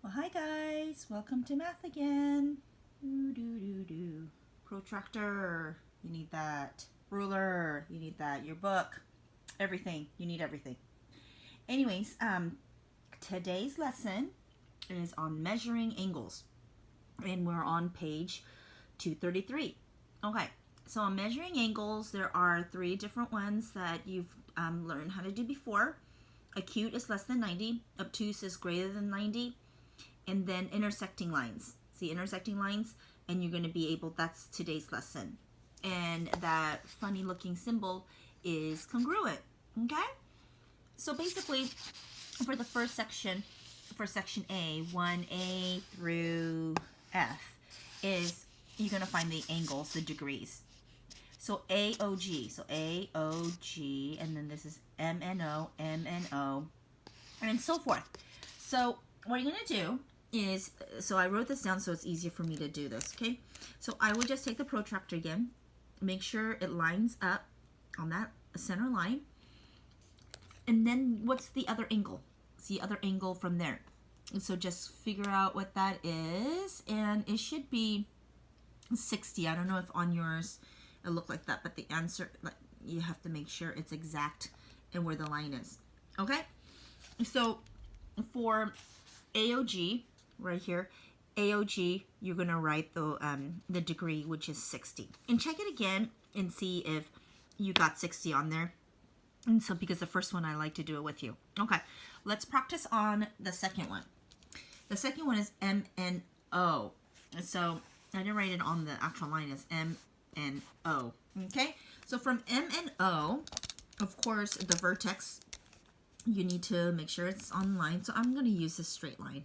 Well, hi guys, welcome to math again. Protractor, you need that. Ruler, you need that. Your book, everything, you need everything. Anyways, today's lesson is on measuring angles, and we're on page 233. Okay, so on measuring angles, there are three different ones that you've learned how to do before. Acute is less than 90, obtuse is greater than 90, and then intersecting lines. See intersecting lines, and you're going to be able, that's today's lesson. And that funny looking symbol is congruent. Okay? So basically, for the first section, for section A, 1A through F, is you're going to find the angles, the degrees. So AOG, so AOG, and then this is MNO, MNO, and so forth. So what you're going to do is, so I wrote this down so it's easier for me to do this, okay? So I would just take the protractor again, make sure it lines up on that center line, and then what's the other angle? It's the other angle from there. And so just figure out what that is, and it should be 60. I don't know if on yours it looked like that, but the answer, you have to make sure it's exact and where the line is, okay? So for AOG, right here, AOG, you're gonna write the degree, which is 60, and check it again and see if you got 60 on there. And so, because the first one I like to do it with you. Okay, let's practice on the second one. The second one is MNO. So I didn't write it on the actual line as MNO. Okay, so from MNO, of course, the vertex, you need to make sure it's on line. So I'm going to use this straight line.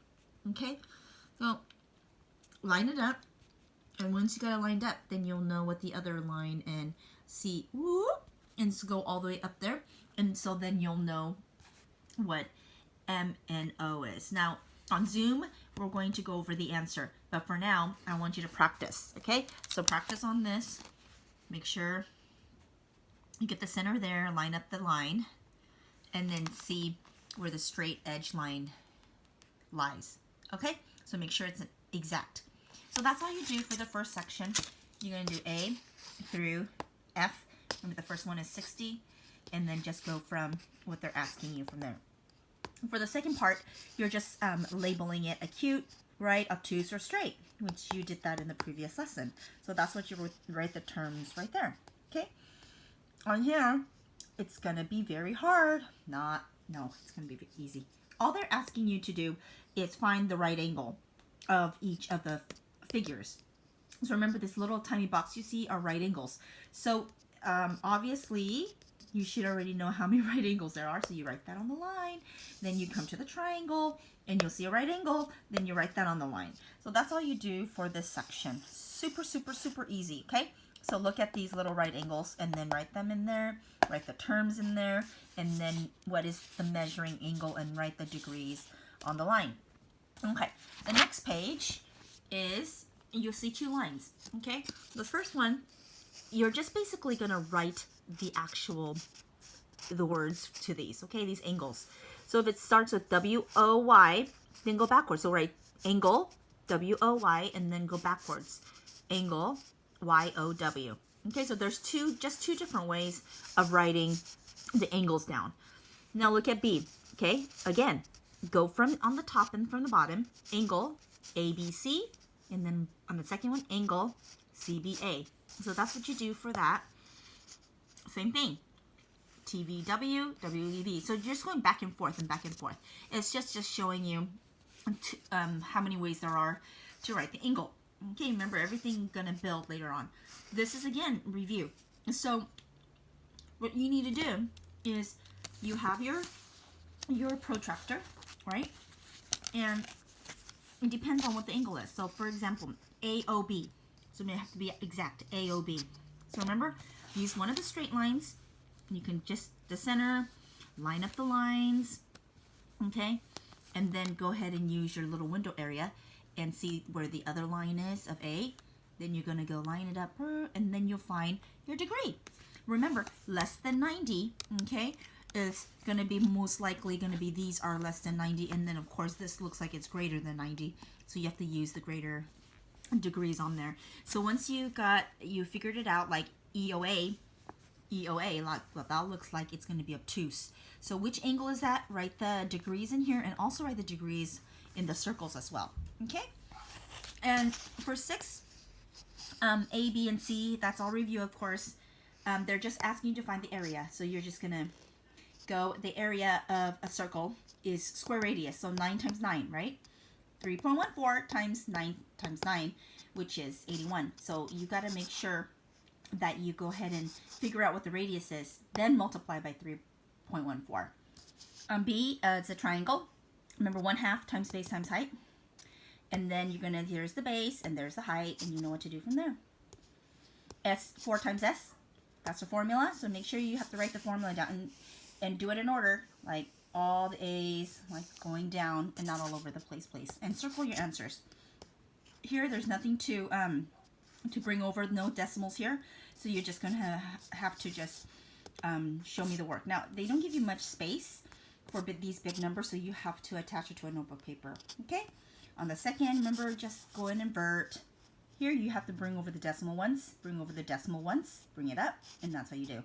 Okay, so line it up, and once you got it lined up, then you'll know what the other line and see, and so go all the way up there, and so then you'll know what MNO is. Now on Zoom, we're going to go over the answer, but for now, I want you to practice. Okay, so practice on this. Make sure you get the center there, line up the line, and then see where the straight edge line lies. Okay, so make sure it's exact. So that's all you do for the first section. You're going to do A through F. Remember, the first one is 60, and then just go from what they're asking you from there. For the second part, you're just labeling it acute, right, obtuse, or straight, which you did that in the previous lesson. So that's what you write the terms right there. Okay, on here, it's gonna be very hard. No, it's gonna be easy. All they're asking you to do is find the right angle of each of the figures. So remember, this little tiny box you see are right angles. So obviously, you should already know how many right angles there are. So you write that on the line. Then you come to the triangle, and you'll see a right angle. Then you write that on the line. So that's all you do for this section. Super, super, super easy, okay? So look at these little right angles, and then write them in there. Write the terms in there, and then what is the measuring angle, and write the degrees on the line. Okay, the next page is, you'll see two lines, okay? The first one, you're just basically gonna write the words to these, okay, these angles. So if it starts with W-O-Y, then go backwards. So write angle, W-O-Y, and then go backwards. Angle, Y-O-W. Okay, so there's just two different ways of writing the angles down. Now look at B, okay? Again, go from on the top and from the bottom, angle, ABC, and then on the second one, angle, CBA. So that's what you do for that. Same thing, TVW, WEV. So you're just going back and forth and back and forth. It's just showing you how many ways there are to write the angle. Okay, remember, everything gonna build later on. This is, again, review. So what you need to do is you have your protractor, right? And it depends on what the angle is. So for example, AOB. So it have to be exact, AOB. So remember, use one of the straight lines. You can just, the center, line up the lines, okay? And then go ahead and use your little window area and see where the other line is of A. Then you're gonna go line it up, and then you'll find your degree. Remember, less than 90, okay? is going to be most likely going to be these are less than 90, and then of course this looks like it's greater than 90, so you have to use the greater degrees on there. So once you figured it out, like EOA, like what that looks like, it's going to be obtuse. So which angle is that? Write the degrees in here, and also write the degrees in the circles as well. Okay. And for 6, A, B, and C, that's all review, of course. They're just asking you to find the area. So you're just going to go, the area of a circle is square radius. So 9 times 9, right? 3.14 times 9 times 9, which is 81. So you got to make sure that you go ahead and figure out what the radius is, then multiply by 3.14. B, it's a triangle. Remember, 1/2 times base times height. And then you're going to, here's the base, and there's the height, and you know what to do from there. S, 4 times S, that's the formula. So make sure you have to write the formula down and do it in order, like all the A's, like going down and not all over the place, please. And circle your answers. Here, there's nothing to bring over, no decimals here. So you're just going to have to just show me the work. Now, they don't give you much space for these big numbers, so you have to attach it to a notebook paper, okay? On the second, remember, just go and invert. Here, you have to bring over the decimal ones, bring over the decimal ones, bring it up, and that's how you do.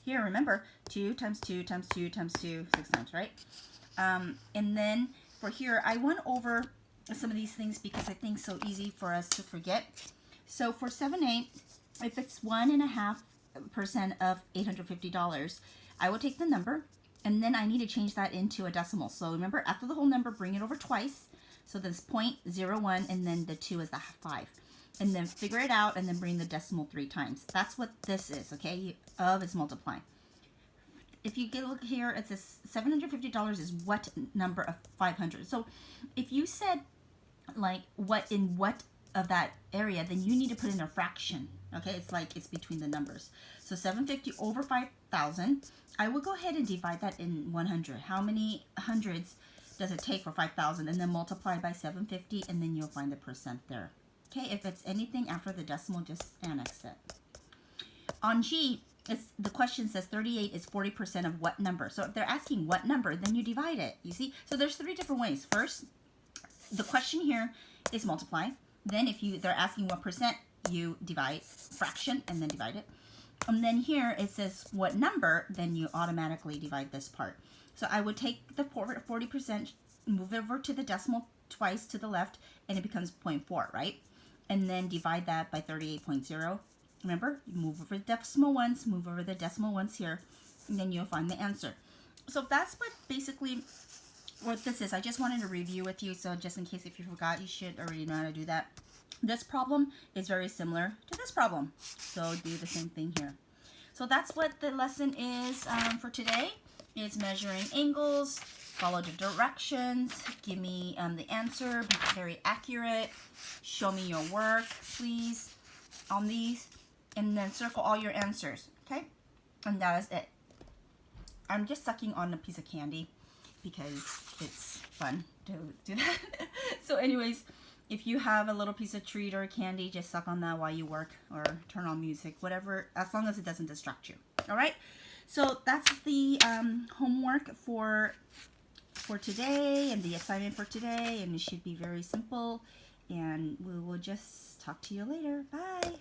Here, remember, 2 times 2 times 2 times 2, 6 times, right? And then for here, I went over some of these things because I think it's so easy for us to forget. So for 7/8, if it's 1.5% of $850, I will take the number, and then I need to change that into a decimal. So remember, after the whole number, bring it over twice. So there's 0.01, and then the 2 is the 5. And then figure it out, and then bring the decimal 3 times. That's what this is, okay? Of is multiplying. If you look here, it says $750 is what number of 500. So if you said, like, what of that area, then you need to put in a fraction, okay? It's like it's between the numbers. So 750 over 5,000, I will go ahead and divide that in 100. How many hundreds does it take for 5,000? And then multiply by 750, and then you'll find the percent there. Okay, if it's anything after the decimal, just annex it. On G, the question says 38 is 40% of what number? So if they're asking what number, then you divide it, you see? So there's 3 different ways. First, the question here is multiply. Then if they're asking what percent, you divide fraction and then divide it. And then here it says what number, then you automatically divide this part. So I would take the 40%, move it over to the decimal twice to the left, and it becomes 0.4, right? And then divide that by 38.0. Remember, you move over the decimal ones, move over the decimal ones here, and then you'll find the answer. So that's what basically what this is. I just wanted to review with you, so just in case if you forgot, you should already know how to do that. This problem is very similar to this problem, so do the same thing here. So that's what the lesson is for today. It's measuring angles, follow the directions, give me the answer, be very accurate, show me your work, please, on these, and then circle all your answers, okay? And that is it. I'm just sucking on a piece of candy because it's fun to do that. So anyways, if you have a little piece of treat or candy, just suck on that while you work or turn on music, whatever, as long as it doesn't distract you, all right? So that's the homework for today and the assignment for today, and it should be very simple, and we will just talk to you later. Bye.